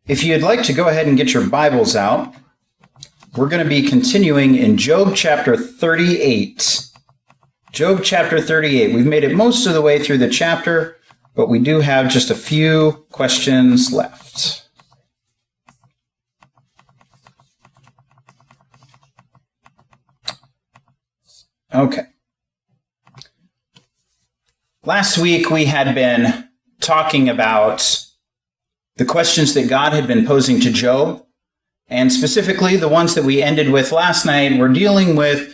If you'd like to go ahead and get your Bibles out, we're going to be continuing in Job chapter 38. Job chapter 38. We've made it most of the way through the chapter, but we do have just a few questions left. Okay. Last week we had been talking about the questions that God had been posing to Job, and specifically the ones that we ended with last night were dealing with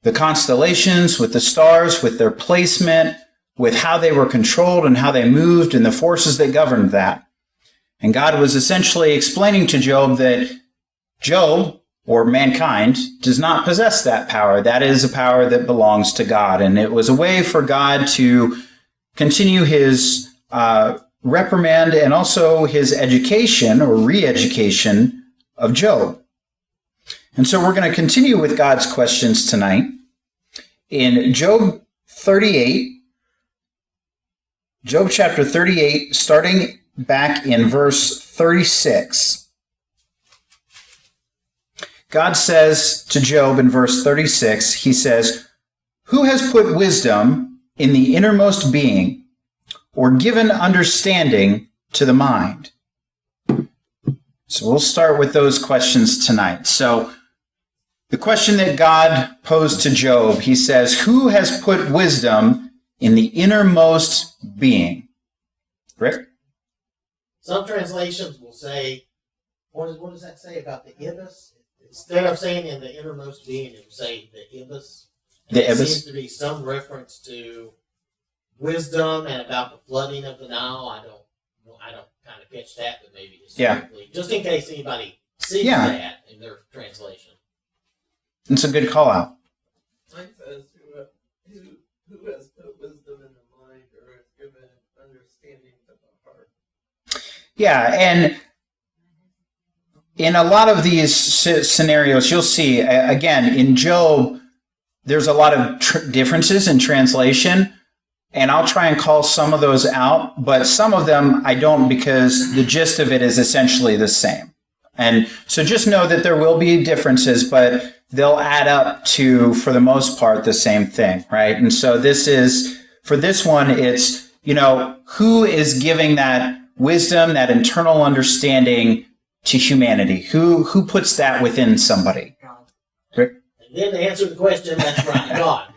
the constellations, with the stars, with their placement, with how they were controlled and how they moved and the forces that governed that. And God was essentially explaining to Job that Job, or mankind, does not possess that power. That is a power that belongs to God. And it was a way for God to continue his reprimand and also his education or re-education of Job. And so we're going to continue with God's questions tonight. In Job 38, Job chapter 38, starting back in verse 36, God says to Job in verse 36, he says, "Who has put wisdom in the innermost being, or given understanding to the mind?" So we'll start with those questions tonight. So the question that God posed to Job, he says, who has put wisdom in the innermost being? Rick? Some translations will say, what does that say about the ibis? Instead of saying in the innermost being, it will say the ibis. The ibis? There seems to be some reference to wisdom and about the flooding of the Nile. I don't kind of catch that, but maybe historically, just in case anybody sees that in their translation. It's a good call out. Mine says who has put wisdom in the mind or has given understanding to the heart. Yeah, and in a lot of these scenarios, you'll see, again, in Job, there's a lot of differences in translation. And I'll try and call some of those out, but some of them I don't, because the gist of it is essentially the same. And so just know that there will be differences, but they'll add up to, for the most part, the same thing, right? And so for this one, it's, who is giving that wisdom, that internal understanding to humanity? Who puts that within somebody? God. And then to answer the question, that's right, God.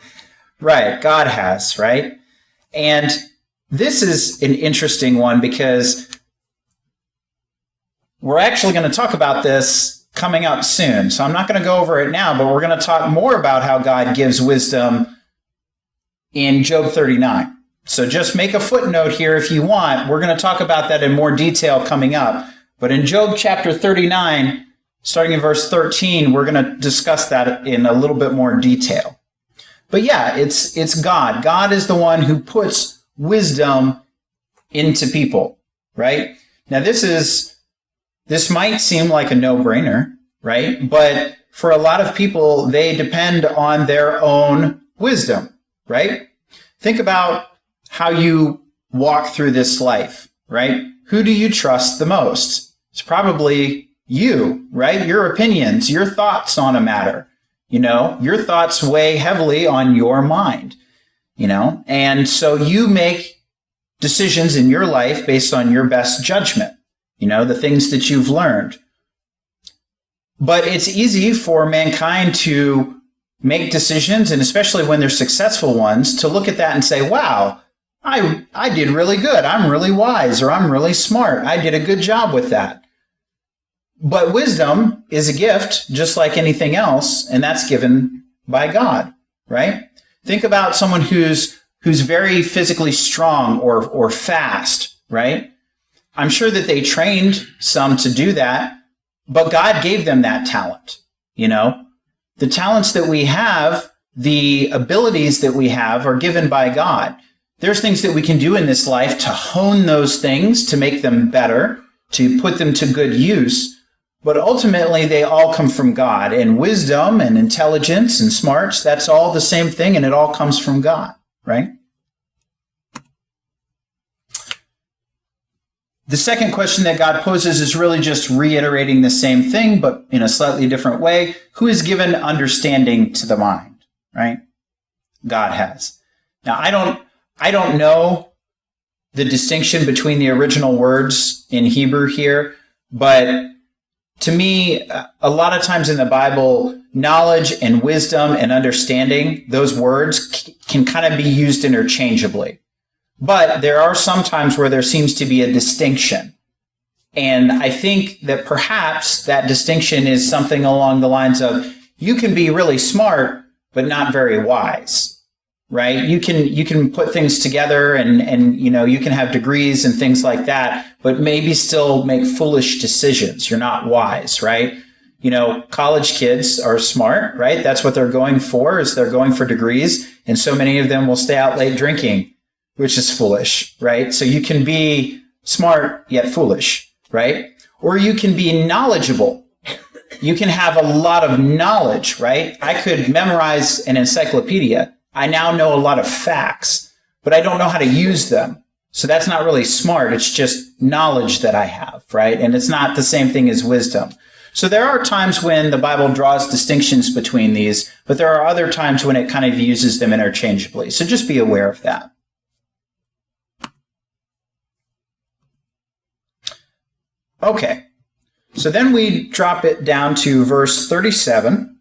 Right, God has, right? And this is an interesting one because we're actually going to talk about this coming up soon. So I'm not going to go over it now, but we're going to talk more about how God gives wisdom in Job 39. So just make a footnote here if you want. We're going to talk about that in more detail coming up. But in Job chapter 39, starting in verse 13, we're going to discuss that in a little bit more detail. But yeah, it's God. God is the one who puts wisdom into people, right? Now this might seem like a no-brainer, right? But for a lot of people, they depend on their own wisdom, right? Think about how you walk through this life, right? Who do you trust the most? It's probably you, right? Your opinions, your thoughts on a matter. Your thoughts weigh heavily on your mind, and so you make decisions in your life based on your best judgment, the things that you've learned. But it's easy for mankind to make decisions, and especially when they're successful ones, to look at that and say, wow, I did really good. I'm really wise, or I'm really smart. I did a good job with that. But wisdom is a gift, just like anything else, and that's given by God, right? Think about someone who's very physically strong or fast, right? I'm sure that they trained some to do that, but God gave them that talent, The talents that we have, the abilities that we have are given by God. There's things that we can do in this life to hone those things, to make them better, to put them to good use. But ultimately, they all come from God. And wisdom and intelligence and smarts, that's all the same thing, and it all comes from God, right? The second question that God poses is really just reiterating the same thing, but in a slightly different way. Who has given understanding to the mind, right? God has. Now, I don't know the distinction between the original words in Hebrew here, but to me, a lot of times in the Bible, knowledge and wisdom and understanding, those words can kind of be used interchangeably. But there are some times where there seems to be a distinction. And I think that perhaps that distinction is something along the lines of, you can be really smart, but not very wise, right? You can put things together and you can have degrees and things like that, but maybe still make foolish decisions. You're not wise, right? College kids are smart, right? That's what they're going for, is they're going for degrees. And so many of them will stay out late drinking, which is foolish, right? So you can be smart yet foolish, right? Or you can be knowledgeable. You can have a lot of knowledge, right? I could memorize an encyclopedia. I now know a lot of facts, but I don't know how to use them. So that's not really smart. It's just knowledge that I have, right? And it's not the same thing as wisdom. So there are times when the Bible draws distinctions between these, but there are other times when it kind of uses them interchangeably. So just be aware of that. Okay, so then we drop it down to verse 37.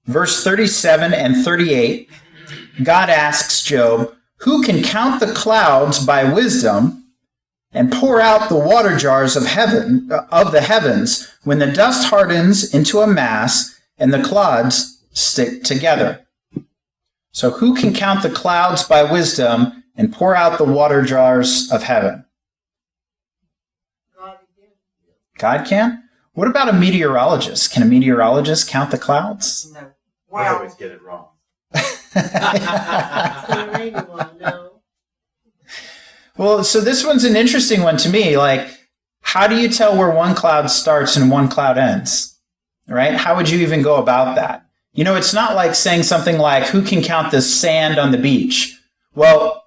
Verse 37 and 38, God asks Job, who can count the clouds by wisdom and pour out the water jars of the heavens when the dust hardens into a mass and the clods stick together? So who can count the clouds by wisdom and pour out the water jars of heaven? God can? What about a meteorologist? Can a meteorologist count the clouds? No. I always get it wrong. No. Well, so this one's an interesting one to me. Like, how do you tell where one cloud starts and one cloud ends? Right? How would you even go about that? It's not like saying something like, who can count the sand on the beach? Well,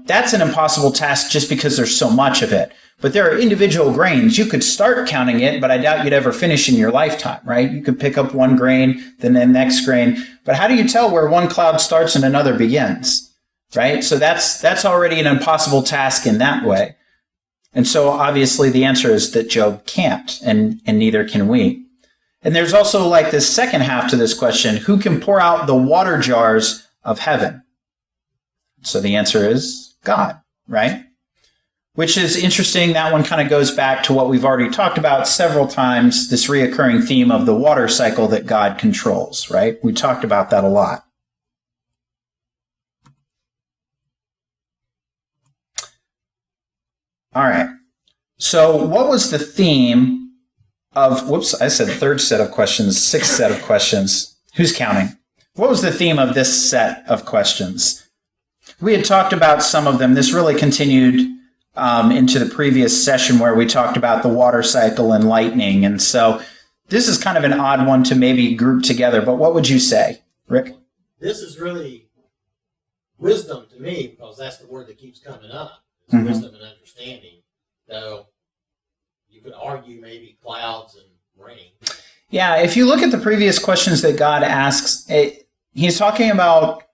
that's an impossible task just because there's so much of it. But there are individual grains. You could start counting it, but I doubt you'd ever finish in your lifetime, right? You could pick up one grain, then the next grain. But how do you tell where one cloud starts and another begins, right? So that's already an impossible task in that way. And so obviously the answer is that Job can't, and neither can we. And there's also like this second half to this question, who can pour out the water jars of heaven? So the answer is God, right? Which is interesting. That one kind of goes back to what we've already talked about several times, this reoccurring theme of the water cycle that God controls, right? We talked about that a lot. All right. So what was the theme of, I said third set of questions, sixth set of questions. Who's counting? What was the theme of this set of questions? We had talked about some of them. This really continued into the previous session where we talked about the water cycle and lightning. And so this is kind of an odd one to maybe group together, but what would you say, Rick? This is really wisdom to me, because that's the word that keeps coming up. It's Mm-hmm. wisdom and understanding. So you could argue maybe clouds and rain. Yeah, if you look at the previous questions that God asks, he's talking about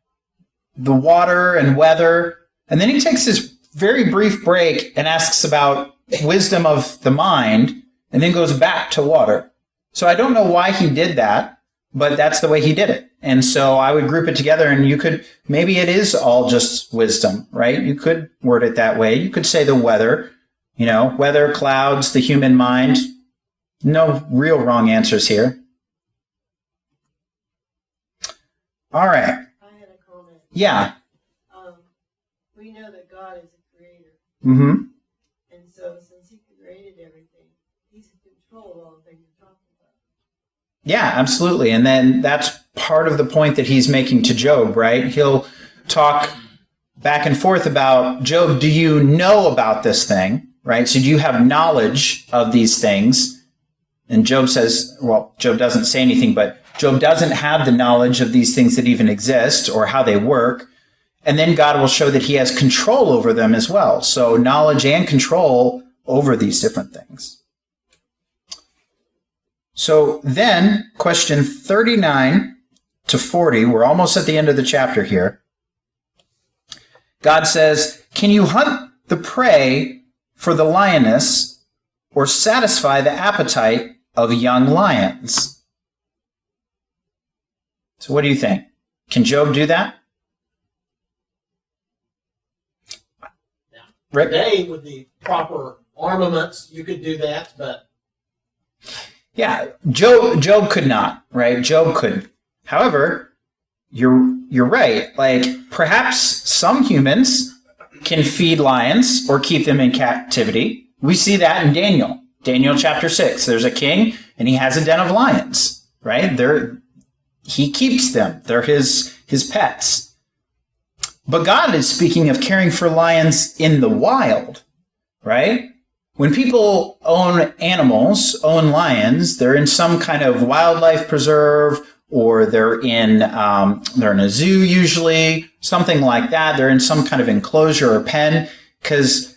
the water and weather, and then he takes this very brief break and asks about wisdom of the mind, and then goes back to water. So I don't know why he did that, but that's the way he did it. And so I would group it together, and maybe it is all just wisdom, right? You could word it that way. You could say the weather, weather, clouds, the human mind. No real wrong answers here. All right. I had a comment. Yeah. We know that God is a creator. Mm-hmm. And so since he created everything, he's in control of all the things you're talking about. Yeah, absolutely. And then that's part of the point that he's making to Job, right? He'll talk back and forth about, Job, do you know about this thing, right? So do you have knowledge of these things? And Job says, well, Job doesn't say anything, but Job doesn't have the knowledge of these things that even exist or how they work. And then God will show that he has control over them as well. So knowledge and control over these different things. So then, question 39 to 40, we're almost at the end of the chapter here. God says, can you hunt the prey for the lioness or satisfy the appetite of young lions? So what do you think? Can Job do that? Rick? Today, with the proper armaments, you could do that, but Yeah, Job could not, right? Job couldn't. However, you're right. Like, perhaps some humans can feed lions or keep them in captivity. We see that in Daniel. Daniel chapter 6. There's a king and he has a den of lions, right? He keeps them. They're his pets. But God is speaking of caring for lions in the wild, right? When people own animals, own lions, they're in some kind of wildlife preserve, or they're in a zoo usually, something like that. They're in some kind of enclosure or pen, because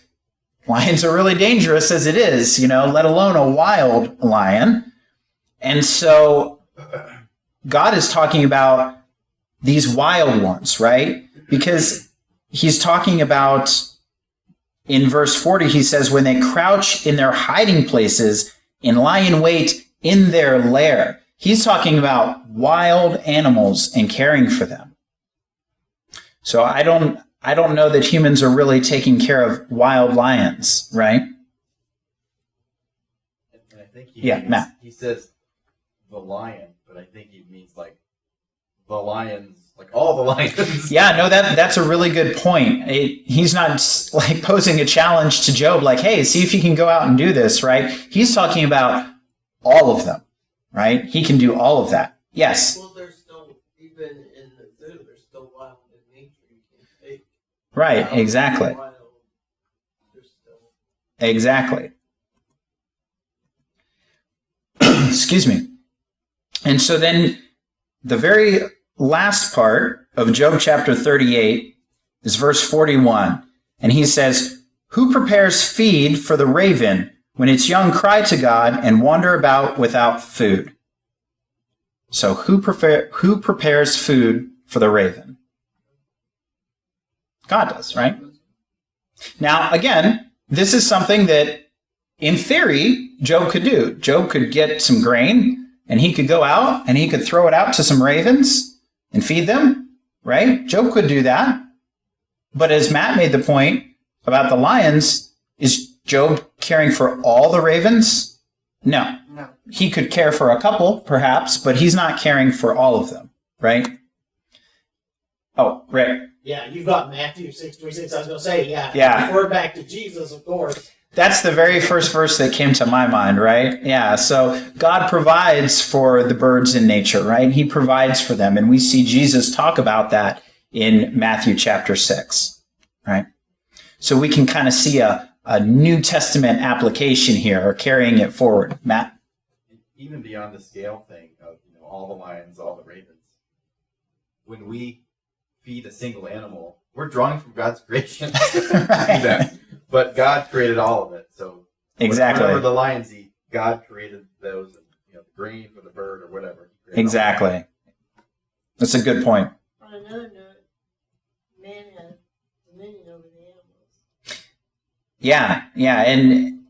lions are really dangerous as it is, let alone a wild lion. And so God is talking about these wild ones, right? Because he's talking about, in verse 40, he says, when they crouch in their hiding places and lie in wait in their lair. He's talking about wild animals and caring for them. So I don't know that humans are really taking care of wild lions, right? And I think Matt. He says the lion, but I think he means like the lions, like all the lions. Yeah, no, that's a really good point. He's not like posing a challenge to Job, like, hey, see if you can go out and do this, right? He's talking about all of them, right? He can do all of that. Yes. Well, they're still, even in the zoo, they're still wild in nature. You can take Right, exactly. wild, they're still. Exactly. Excuse me. And so then the very last part of Job chapter 38 is verse 41. And he says, who prepares feed for the raven when its young cry to God and wander about without food? So who prepares food for the raven? God does, right? Now, again, this is something that, in theory, Job could do. Job could get some grain, and he could go out, and he could throw it out to some ravens and feed them, right? Job could do that. But as Matt made the point about the lions, is Job caring for all the ravens? No. He could care for a couple, perhaps, but he's not caring for all of them, right? Oh, Rick. yeah, you've got Matthew 6:26. I was going to say, Yeah. refer back to Jesus, of course. That's the very first verse that came to my mind, right? Yeah, so God provides for the birds in nature, right? He provides for them, and we see Jesus talk about that in Matthew chapter 6, right? So we can kind of see a New Testament application here, or carrying it forward. Matt? Even beyond the scale thing of all the lions, all the ravens, when we feed a single animal, we're drawing from God's creation. Right. But God created all of it, so Exactly. whatever the lions eat, God created those, the grain for the bird or whatever. He created all of Exactly. That's a good point. On another note, man has dominion over the animals. Yeah, and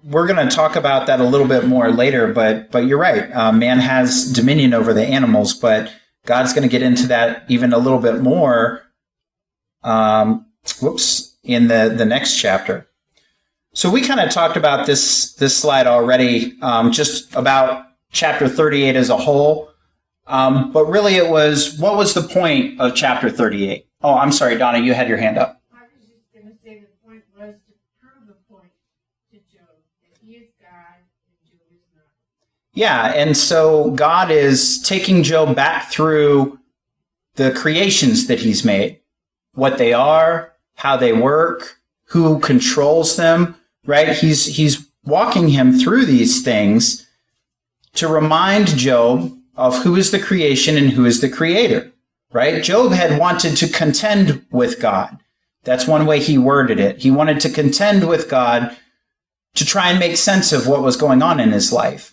we're going to talk about that a little bit more later, but you're right. Man has dominion over the animals, but God's going to get into that even a little bit more in the next chapter. So we kind of talked about this slide already, just about chapter 38 as a whole. But really it was, what was the point of chapter 38? Oh, I'm sorry, Donna, you had your hand up. I was just going to say the point was to prove the point to Job that he is God and Job is not. Yeah, and so God is taking Job back through the creations that he's made, what they are, how they work, who controls them, right? He's walking him through these things to remind Job of who is the creation and who is the creator, right? Job had wanted to contend with God. That's one way he worded it. He wanted to contend with God to try and make sense of what was going on in his life.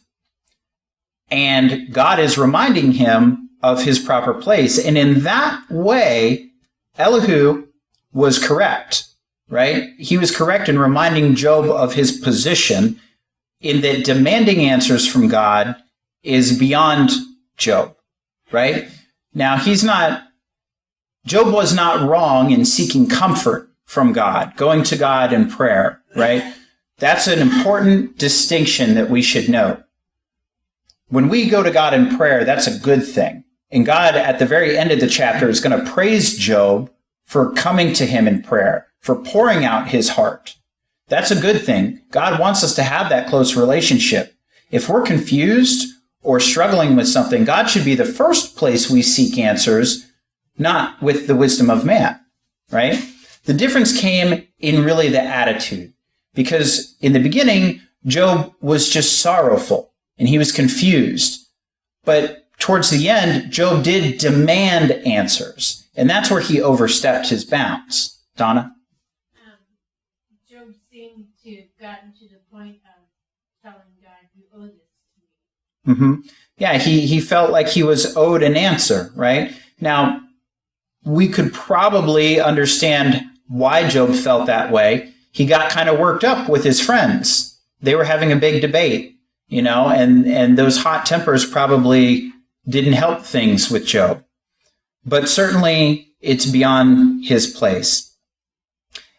And God is reminding him of his proper place. And in that way, Elihu was correct, right? He was correct in reminding Job of his position, in that demanding answers from God is beyond Job, right? Now, Job was not wrong in seeking comfort from God, going to God in prayer, right? That's an important distinction that we should know. When we go to God in prayer, that's a good thing. And God, at the very end of the chapter, is going to praise Job for coming to him in prayer, for pouring out his heart. That's a good thing. God wants us to have that close relationship. If we're confused or struggling with something, God should be the first place we seek answers, not with the wisdom of man, right? The difference came in really the attitude, because in the beginning, Job was just sorrowful and he was confused. But towards the end, Job did demand answers, and that's where he overstepped his bounds. Donna? Job seemed to have gotten to the point of telling God, you owe this to me. Mm-hmm. Yeah, he felt like he was owed an answer, right? Now, we could probably understand why Job felt that way. He got kind of worked up with his friends. They were having a big debate, and those hot tempers probably didn't help things with Job. But certainly, it's beyond his place.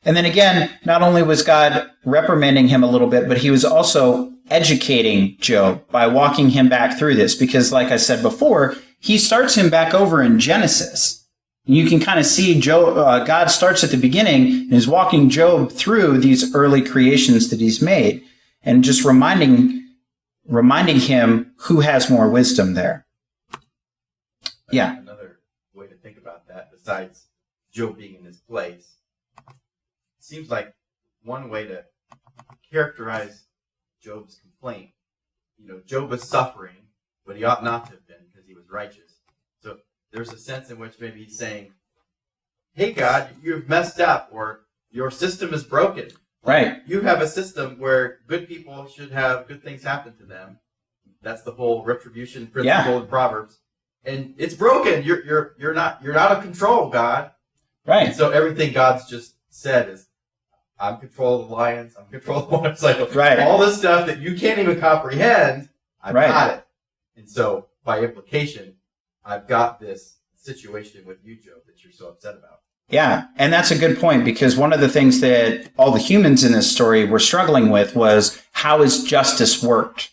And then again, not only was God reprimanding him a little bit, but he was also educating Job by walking him back through this. Because like I said before, he starts him back over in Genesis. You can kind of see God starts at the beginning and is walking Job through these early creations that he's made, and just reminding him who has more wisdom there. Yeah. Another way to think about that, besides Job being in his place, seems like one way to characterize Job's complaint. Job was suffering, but he ought not to have been, because he was righteous. So there's a sense in which maybe he's saying, hey, God, you've messed up, or your system is broken. Right. You have a system where good people should have good things happen to them. That's the whole retribution principle in Proverbs. And it's broken. You're not out of control, God. Right. And so everything God's just said is, I'm in control of the lions, I'm in control of the motorcycle. Right. All this stuff that you can't even comprehend, I've got it. And so, by implication, I've got this situation with you, Job, that you're so upset about. Yeah, and that's a good point, because one of the things that all the humans in this story were struggling with was, how is justice worked?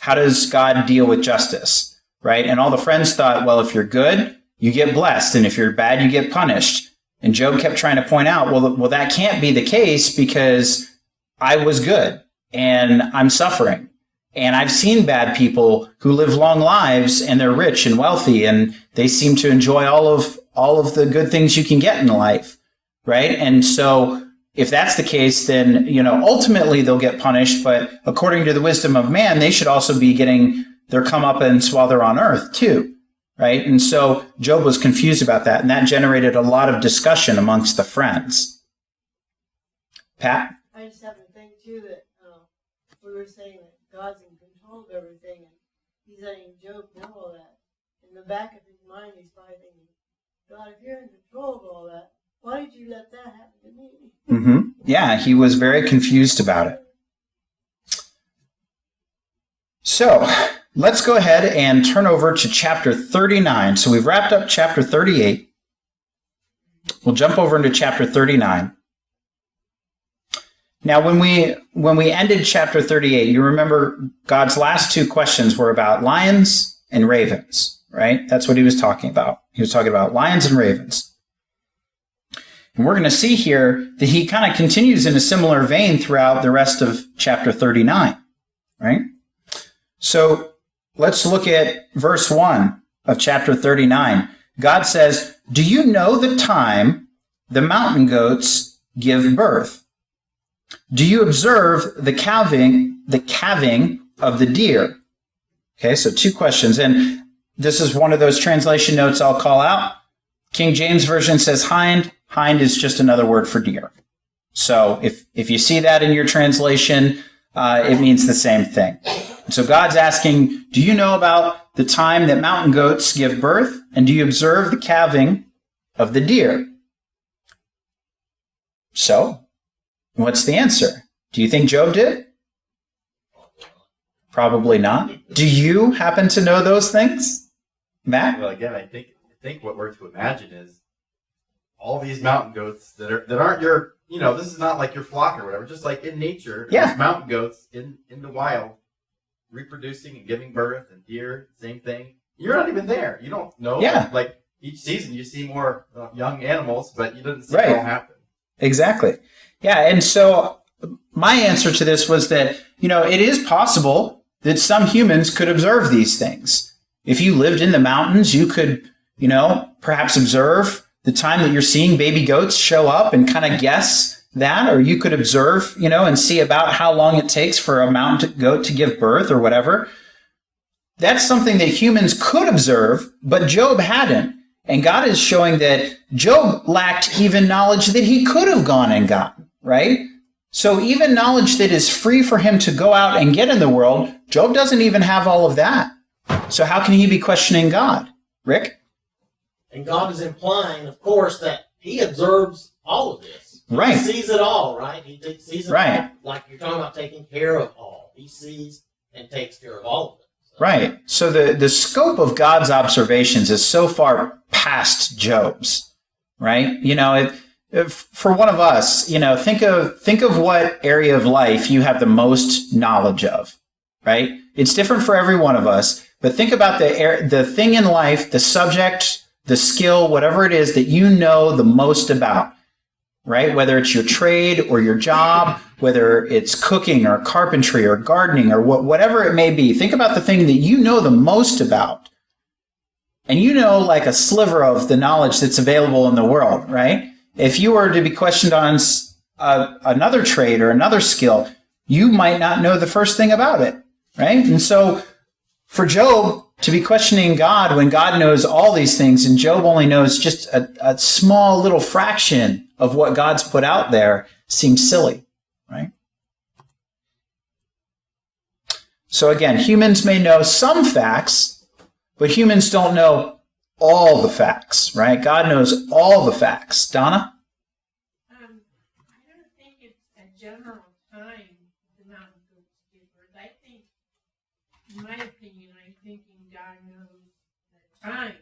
How does God deal with justice, right? And all the friends thought, well, if you're good, you get blessed, and if you're bad, you get punished. And Job kept trying to point out, well, that can't be the case, because I was good and I'm suffering. And I've seen bad people who live long lives and they're rich and wealthy and they seem to enjoy all of the good things you can get in life, right? And so if that's the case, then, ultimately they'll get punished. But according to the wisdom of man, they should also be getting their comeuppance while they're on earth too. Right? And so Job was confused about that, and that generated a lot of discussion amongst the friends. Pat? I just happen to think, too, that we were saying that God's in control of everything, and he's letting Job know all that. In the back of his mind, he's probably thinking, God, if you're in control of all that, why did you let that happen to me? Mm-hmm. Yeah, he was very confused about it. So, let's go ahead and turn over to chapter 39. So we've wrapped up chapter 38. We'll jump over into chapter 39. Now, when we ended chapter 38, you remember God's last two questions were about lions and ravens, right? That's what he was talking about. He was talking about lions and ravens. And we're going to see here that he kind of continues in a similar vein throughout the rest of chapter 39, right? So let's look at verse 1 of chapter 39. God says, do you know the time the mountain goats give birth? Do you observe the calving of the deer? Okay, so two questions. And this is one of those translation notes I'll call out. King James Version says hind. Hind is just another word for deer. So if you see that in your translation, it means the same thing. So God's asking, do you know about the time that mountain goats give birth? And do you observe the calving of the deer? So, what's the answer? Do you think Job did? Probably not. Do you happen to know those things, Matt? Well, again, I think what we're to imagine is all these mountain goats that aren't your, this is not like your flock or whatever. Just like in nature, Yeah. there's mountain goats in the wild, reproducing and giving birth, and deer, same thing. You're not even there. You don't know. Yeah. Like each season, you see more young animals, but you didn't see Right. it all happen. Exactly. Yeah, and so my answer to this was that, it is possible that some humans could observe these things. If you lived in the mountains, you could, perhaps observe the time that you're seeing baby goats show up and kind of guess that, or you could observe, and see about how long it takes for a mountain goat to give birth or whatever. That's something that humans could observe, but Job hadn't. And God is showing that Job lacked even knowledge that he could have gone and gotten, right? So even knowledge that is free for him to go out and get in the world, Job doesn't even have all of that. So how can he be questioning God? Rick? And God is implying, of course, that he observes all of this. Right. He sees it all, right? He sees it Right. all. Like you're talking about taking care of all. He sees and takes care of all of it. So, Right. So the scope of God's observations is so far past Job's, right? If for one of us, think of what area of life you have the most knowledge of, right? It's different for every one of us, but think about the thing in life, the subject, the skill, whatever it is that you know the most about, right? Whether it's your trade or your job, whether it's cooking or carpentry or gardening or whatever it may be. Think about the thing that you know the most about. And like a sliver of the knowledge that's available in the world, right? If you were to be questioned on another trade or another skill, you might not know the first thing about it, right? And so for Job to be questioning God when God knows all these things and Job only knows just a small little fraction of what God's put out there seems silly, right? So again, humans may know some facts, but humans don't know all the facts, right? God knows all the facts. Donna? I don't think it's a general time the mountain goats give birth. I think, in my opinion, I'm thinking God knows the time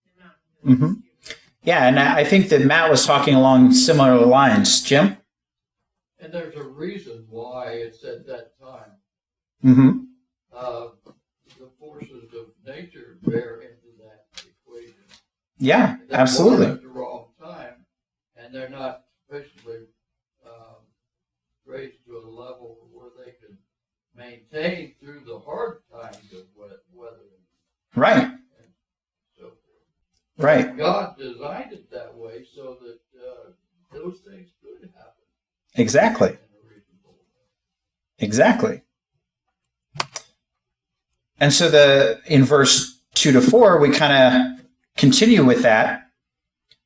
the mountain goats give birth. Yeah, and I think that Matt was talking along similar lines. Jim? And there's a reason why it's at that time. Mm-hmm. The forces of nature bear into that equation. Yeah, They're absolutely. born at the wrong time, and they're not sufficiently raised to a level where they can maintain through the hard times of weather Right, and so forth. right. God designed it that way so that those things could happen. Exactly, in a reasonable way. exactly. And so in verse 2-4, we kind of continue with that.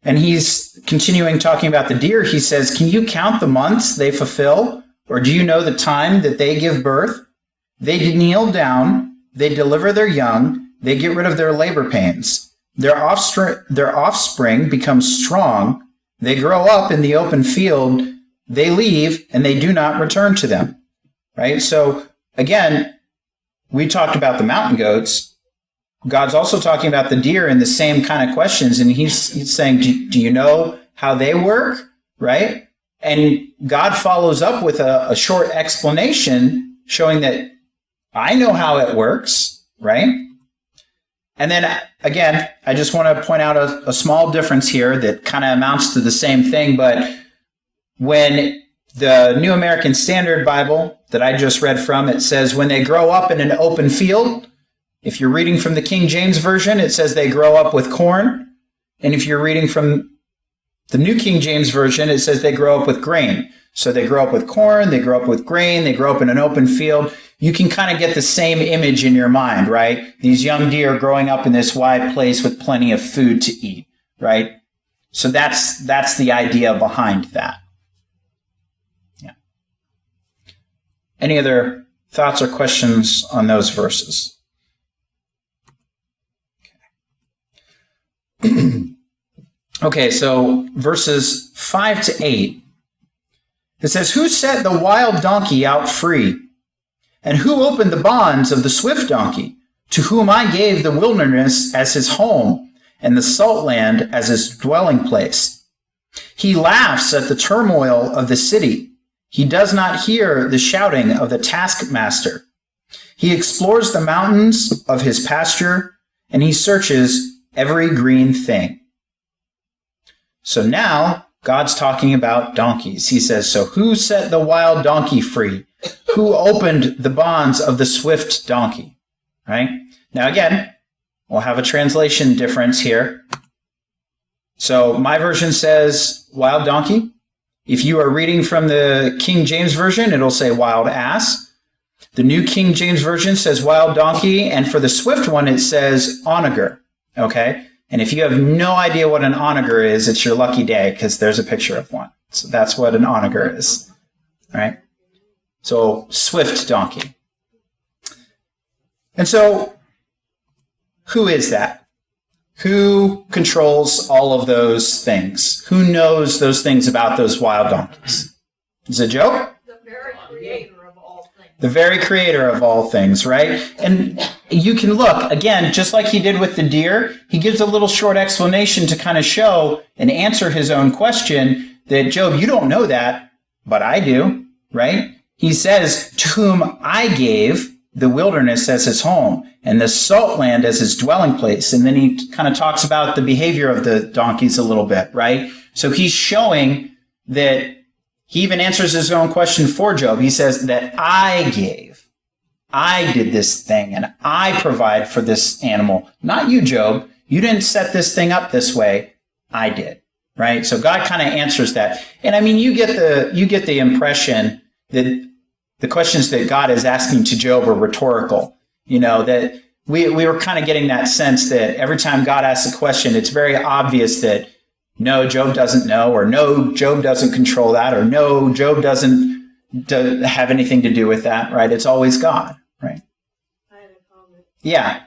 And he's continuing talking about the deer. He says, can you count the months they fulfill? Or do you know the time that they give birth? They kneel down, they deliver their young, they get rid of their labor pains. Their offspring becomes strong. They grow up in the open field. They leave and they do not return to them. Right? So again, we talked about the mountain goats. God's also talking about the deer in the same kind of questions. And he's saying, do you know how they work? Right? And God follows up with a short explanation showing that I know how it works. Right? And then again, I just want to point out a small difference here that kind of amounts to the same thing. But when the New American Standard Bible that I just read from, it says when they grow up in an open field. If you're reading from the King James Version, it says they grow up with corn. And if you're reading from the New King James Version, it says they grow up with grain. So they grow up with corn, they grow up with grain, they grow up in an open field. You can kind of get the same image in your mind, right? These young deer growing up in this wide place with plenty of food to eat, right? So that's the idea behind that. Yeah. Any other thoughts or questions on those verses? Okay, so verses 5 to 8. It says, "Who set the wild donkey out free? And who opened the bonds of the swift donkey, to whom I gave the wilderness as his home, and the salt land as his dwelling place? He laughs at the turmoil of the city. He does not hear the shouting of the taskmaster. He explores the mountains of his pasture, and he searches every green thing." So now God's talking about donkeys. He says, so who set the wild donkey free? Who opened the bonds of the swift donkey? Right? Now again, we'll have a translation difference here. So my version says wild donkey. If you are reading from the King James Version, it'll say wild ass. The New King James Version says wild donkey, and for the swift one, it says onager. Okay? And if you have no idea what an onager is, it's your lucky day, because there's a picture of one. So that's what an onager is. Right? So swift donkey. And so who is that? Who controls all of those things? Who knows those things about those wild donkeys? Is it Job? The very creator of all things. The very creator of all things, right? And you can look, again, just like he did with the deer, he gives a little short explanation to kind of show and answer his own question that, Job, you don't know that, but I do, right? He says, to whom I gave the wilderness as his home and the salt land as his dwelling place. And then he kind of talks about the behavior of the donkeys a little bit, right? So he's showing that he even answers his own question for Job. He says that I gave, I did this thing, and I provide for this animal. Not you, Job. You didn't set this thing up this way. I did, right? So God kind of answers that. And I mean, you get the impression that the questions that God is asking to Job are rhetorical. You know, that we were kind of getting that sense that every time God asks a question, it's very obvious that no, Job doesn't know, or no, Job doesn't control that, or no, Job doesn't have anything to do with that, right? It's always God, right? I had a comment. Yeah.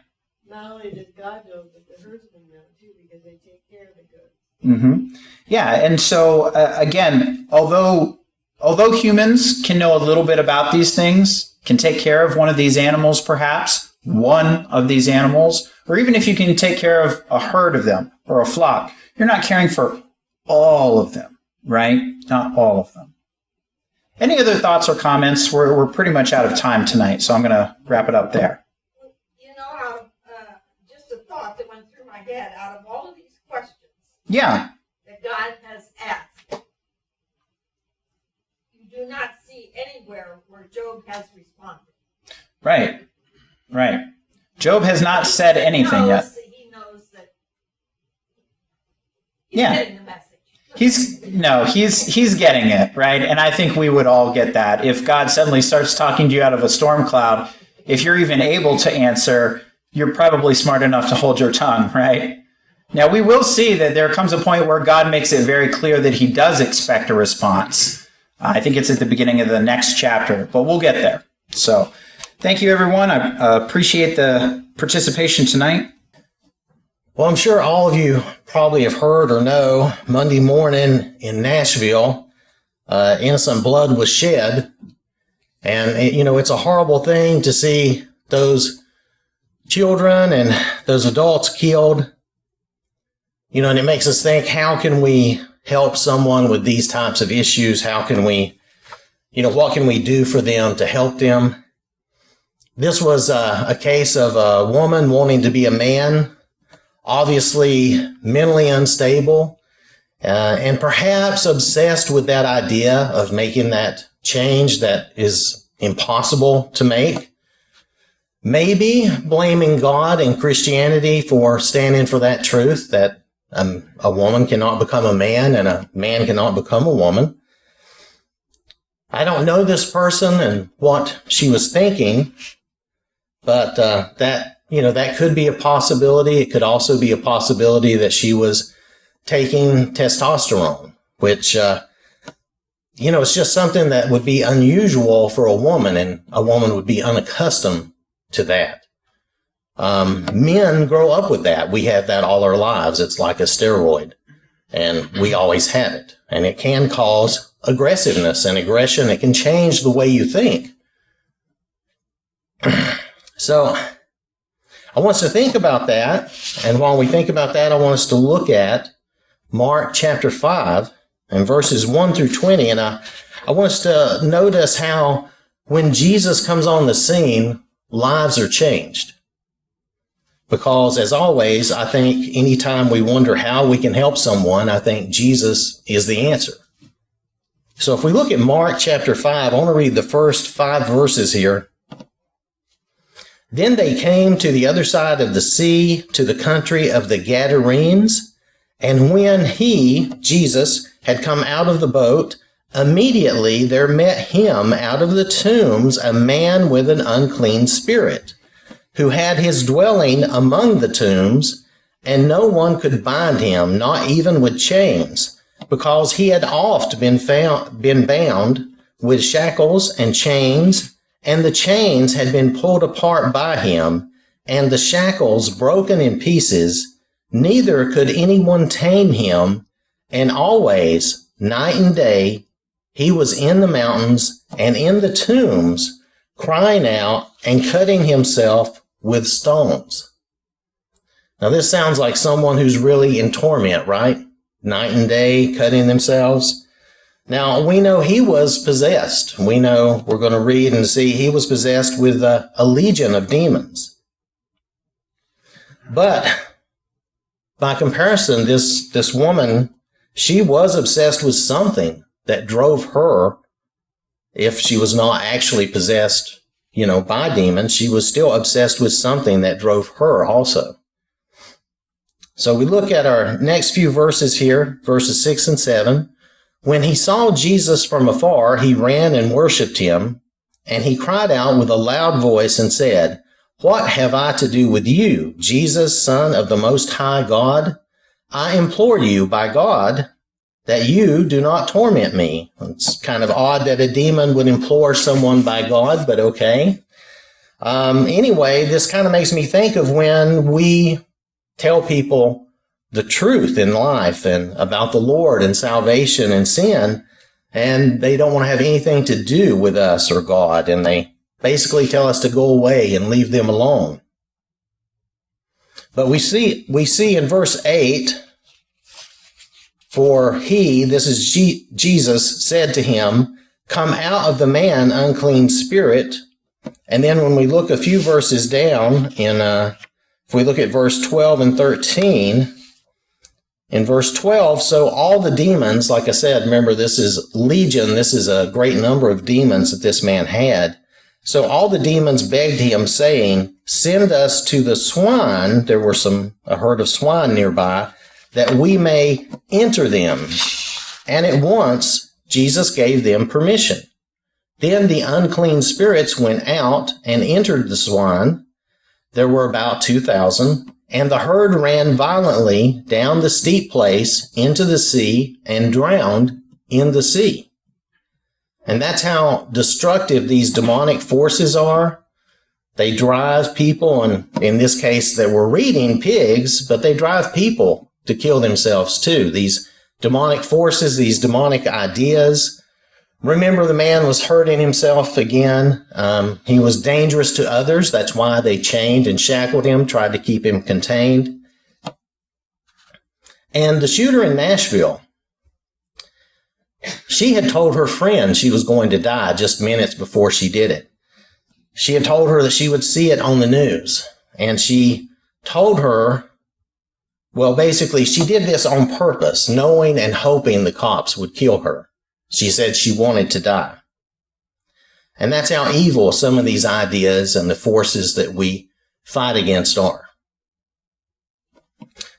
Not only does God know, but the herdsmen know too, because they take care of the goats. Mm-hmm. Yeah, and so again, although humans can know a little bit about these things, can take care of one of these animals, perhaps one of these animals, or even if you can take care of a herd of them or a flock, you're not caring for all of them, right? Not all of them. Any other thoughts or comments? We're pretty much out of time tonight, so I'm going to wrap it up there. You know, just a thought that went through my head. Out of all of these questions Yeah. that God has asked, you do not see anywhere where Job has responded. Right. Right. Job has not said anything yet. He knows that he's Yeah. getting the message. He's getting it, right? And I think we would all get that. If God suddenly starts talking to you out of a storm cloud, if you're even able to answer, you're probably smart enough to hold your tongue, right? Now, we will see that there comes a point where God makes it very clear that he does expect a response. I think it's at the beginning of the next chapter, but we'll get there. So thank you, everyone. I appreciate the participation tonight. Well, I'm sure all of you probably have heard or know Monday morning in Nashville, innocent blood was shed. And, it's a horrible thing to see those children and those adults killed. And it makes us think, how can we help someone with these types of issues? How can we, what can we do for them to help them? This was a case of a woman wanting to be a man, obviously mentally unstable, and perhaps obsessed with that idea of making that change that is impossible to make. Maybe blaming God and Christianity for standing for that truth that a woman cannot become a man and a man cannot become a woman. I don't know this person and what she was thinking, but that could be a possibility. It could also be a possibility that she was taking testosterone, which, it's just something that would be unusual for a woman, and a woman would be unaccustomed to that. Men grow up with that. We have that all our lives. It's like a steroid, and we always have it. And it can cause aggressiveness and aggression. It can change the way you think. So I want us to think about that. And while we think about that, I want us to look at Mark chapter 5 and verses 1 through 20. And I want us to notice how when Jesus comes on the scene, lives are changed. Because as always, I think anytime we wonder how we can help someone, I think Jesus is the answer. So if we look at Mark chapter 5, I want to read the first 5 verses here. Then they came to the other side of the sea, to the country of the Gadarenes. And when he, Jesus, had come out of the boat, immediately there met him out of the tombs a man with an unclean spirit, who had his dwelling among the tombs, and no one could bind him, not even with chains, because he had oft been bound with shackles and chains, and the chains had been pulled apart by him, and the shackles broken in pieces. Neither could anyone tame him, and always, night and day, he was in the mountains and in the tombs, crying out and cutting himself with stones. Now this sounds like someone who's really in torment, right? Night and day, cutting themselves. Now we know he was possessed. We know, we're going to read and see, he was possessed with a legion of demons. But by comparison, this woman, she was obsessed with something that drove her. If she was not actually possessed, by demons, she was still obsessed with something that drove her also. So we look at our next few verses here, verses 6 and 7. When he saw Jesus from afar, he ran and worshipped him, and he cried out with a loud voice and said, "What have I to do with you, Jesus, Son of the Most High God? I implore you by God that you do not torment me." It's kind of odd that a demon would implore someone by God, but okay. Anyway, this kind of makes me think of when we tell people the truth in life and about the Lord and salvation and sin, and they don't want to have anything to do with us or God, and they basically tell us to go away and leave them alone. But we see in verse 8, for he, this is Jesus, said to him, "Come out of the man, unclean spirit." And then when we look a few verses down, if we look at verse 12 and 13, in verse 12, so all the demons, like I said, remember this is legion, this is a great number of demons that this man had. So all the demons begged him, saying, "Send us to the swine," there were a herd of swine nearby, "that we may enter them." And at once Jesus gave them permission. Then the unclean spirits went out and entered the swine. There were about 2,000, and the herd ran violently down the steep place into the sea and drowned in the sea. And that's how destructive these demonic forces are. They drive people, and in this case, they were reading pigs, but they drive people to kill themselves too. These demonic forces, these demonic ideas. Remember, the man was hurting himself again. He was dangerous to others. That's why they chained and shackled him, tried to keep him contained. And the shooter in Nashville, she had told her friend she was going to die just minutes before she did it. She had told her that she would see it on the news. And she told her, well, basically, she did this on purpose, knowing and hoping the cops would kill her. She said she wanted to die. And that's how evil some of these ideas and the forces that we fight against are.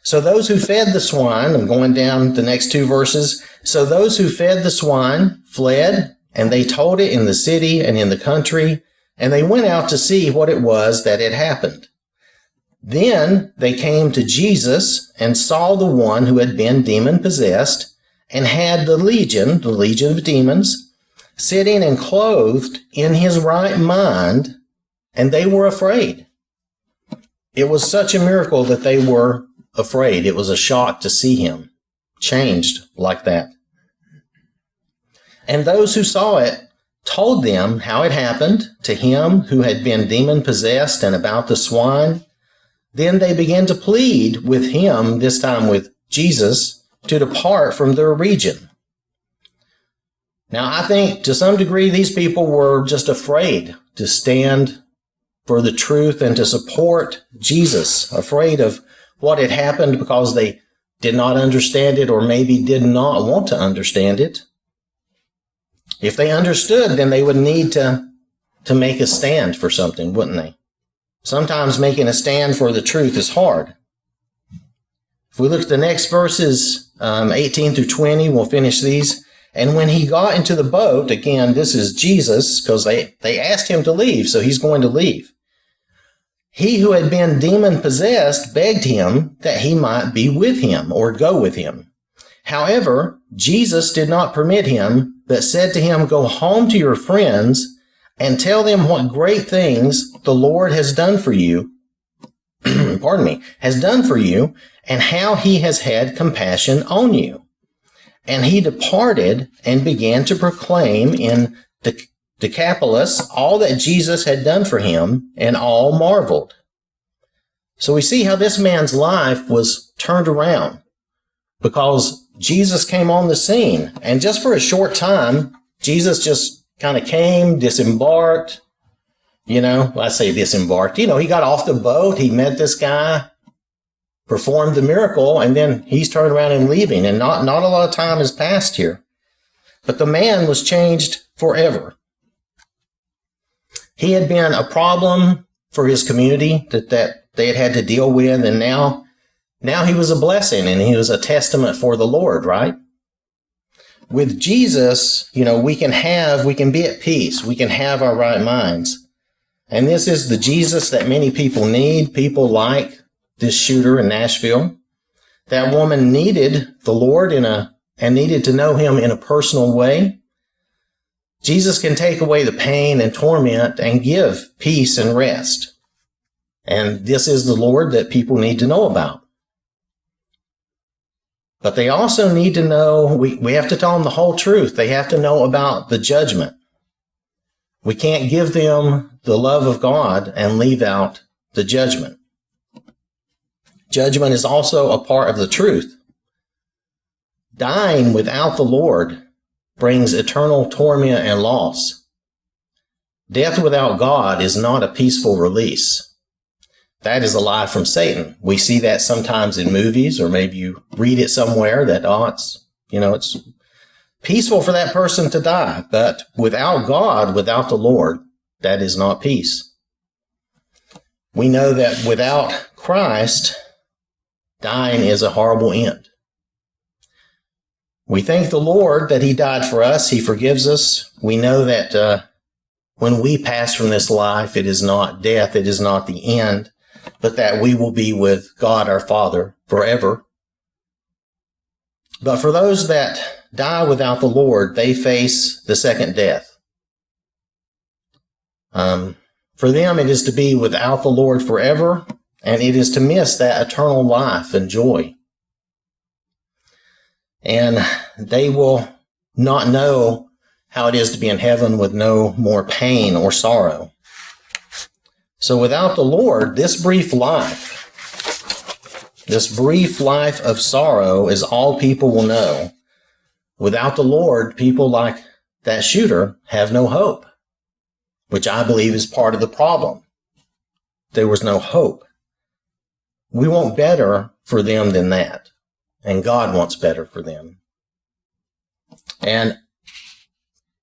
So those who fed the swine, I'm going down the next 2 verses. So those who fed the swine fled, and they told it in the city and in the country, and they went out to see what it was that had happened. Then they came to Jesus and saw the one who had been demon-possessed and had the legion of demons, sitting and clothed in his right mind, and they were afraid. It was such a miracle that they were afraid. It was a shock to see him changed like that. And those who saw it told them how it happened to him who had been demon-possessed and about the swine. Then they began to plead with him, this time with Jesus, to depart from their region. Now, I think to some degree these people were just afraid to stand for the truth and to support Jesus, afraid of what had happened because they did not understand it or maybe did not want to understand it. If they understood, then they would need to make a stand for something, wouldn't they? Sometimes making a stand for the truth is hard. If we look at the next verses, 18 through 20, we'll finish these. And when he got into the boat, again, this is Jesus, because they asked him to leave, so he's going to leave. He who had been demon-possessed begged him that he might be with him or go with him. However, Jesus did not permit him, but said to him, "Go home to your friends and tell them what great things the Lord has done for you, has done for you, and how he has had compassion on you." And he departed and began to proclaim in Decapolis all that Jesus had done for him, and all marveled. So we see how this man's life was turned around because Jesus came on the scene. And just for a short time, Jesus just kind of came, disembarked. I say disembarked. He got off the boat. He met this guy, performed the miracle, and then he's turned around and leaving. And not a lot of time has passed here. But the man was changed forever. He had been a problem for his community that they had to deal with, and now he was a blessing, and he was a testament for the Lord, right? With Jesus, we can be at peace. We can have our right minds. And this is the Jesus that many people need. People like this shooter in Nashville. That woman needed the Lord and needed to know him in a personal way. Jesus can take away the pain and torment and give peace and rest. And this is the Lord that people need to know about. But they also need to know, we have to tell them the whole truth. They have to know about the judgment. We can't give them the love of God and leave out the judgment. Judgment is also a part of the truth. Dying without the Lord brings eternal torment and loss. Death without God is not a peaceful release. That is a lie from Satan. We see that sometimes in movies, or maybe you read it somewhere that, it's peaceful for that person to die. But without God, without the Lord, that is not peace. We know that without Christ, dying is a horrible end. We thank the Lord that he died for us. He forgives us. We know that when we pass from this life, it is not death. It is not the end, but that we will be with God our Father forever. But for those that die without the Lord, they face the second death. For them, it is to be without the Lord forever, and it is to miss that eternal life and joy. And they will not know how it is to be in heaven with no more pain or sorrow. So without the Lord, this brief life of sorrow is all people will know. Without the Lord, people like that shooter have no hope, which I believe is part of the problem. There was no hope. We want better for them than that. And God wants better for them. And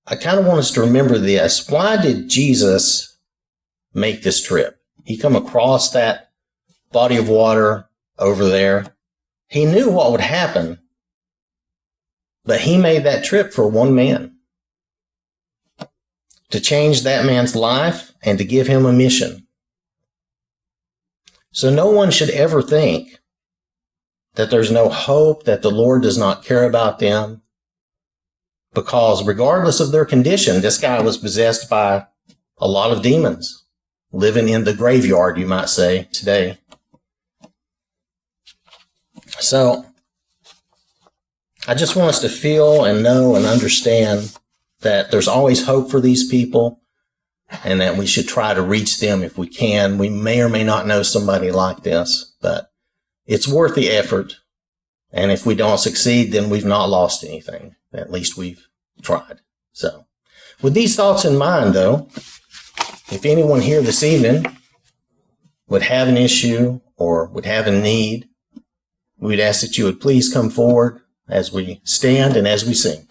I kind of want us to remember this. Why did Jesus make this trip? He come across that body of water over there. He knew what would happen, but he made that trip for one man, to change that man's life and to give him a mission. So no one should ever think that there's no hope, that the Lord does not care about them, because regardless of their condition, this guy was possessed by a lot of demons, living in the graveyard, you might say, today. So I just want us to feel and know and understand that there's always hope for these people, and that we should try to reach them if we can. We may or may not know somebody like this, but it's worth the effort. And if we don't succeed, then we've not lost anything. At least we've tried. So with these thoughts in mind, though, if anyone here this evening would have an issue or would have a need, we'd ask that you would please come forward as we stand and as we sing.